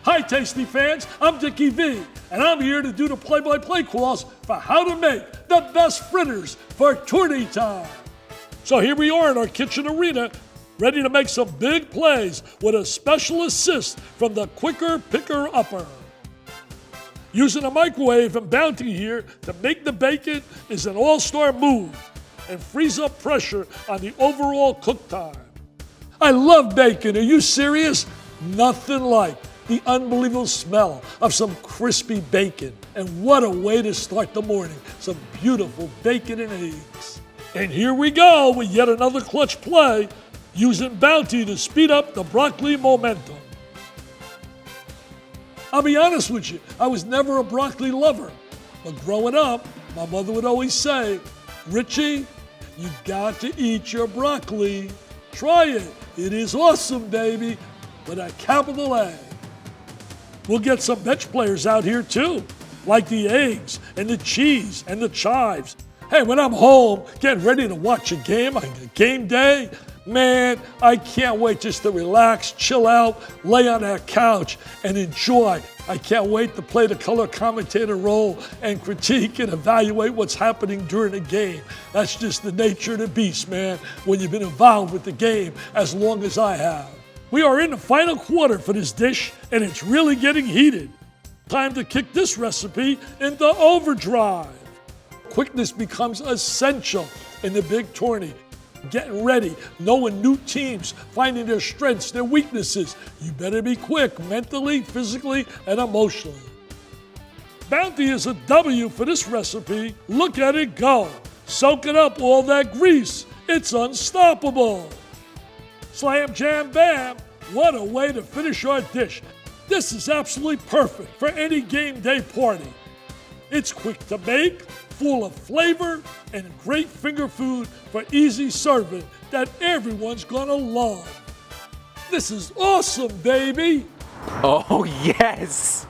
Hi, Tasty fans, I'm Dickie V, and I'm here to do the play-by-play calls for how to make the best fritters for Tourney Time. So here we are in our kitchen arena, ready to make some big plays with a special assist from the Quicker Picker Upper. Using a microwave and Bounty here to make the bacon is an all-star move and frees up pressure on the overall cook time. I love bacon, are you serious? Nothing like the unbelievable smell of some crispy bacon. And what a way to start the morning, some beautiful bacon and eggs. And here we go with yet another clutch play, using Bounty to speed up the broccoli momentum. I'll be honest with you, I was never a broccoli lover, but growing up, my mother would always say, Richie, you got to eat your broccoli. Try it, it is awesome, baby, with a capital A. We'll get some bench players out here too, like the eggs and the cheese and the chives. Hey, when I'm home getting ready to watch a game on a game day, man, I can't wait just to relax, chill out, lay on that couch and enjoy. I can't wait to play the color commentator role and critique and evaluate what's happening during the game. That's just the nature of the beast, man, when you've been involved with the game as long as I have. We are in the final quarter for this dish, and it's really getting heated. Time to kick this recipe into overdrive. Quickness becomes essential in the big tourney. Getting ready, knowing new teams, finding their strengths, their weaknesses. You better be quick mentally, physically, and emotionally. Bounty is a W for this recipe. Look at it go. Soaking up all that grease. It's unstoppable. Slam, jam, bam. What a way to finish our dish. This is absolutely perfect for any game day party. It's quick to make, full of flavor, and great finger food for easy serving that everyone's gonna love. This is awesome, baby. Oh, yes.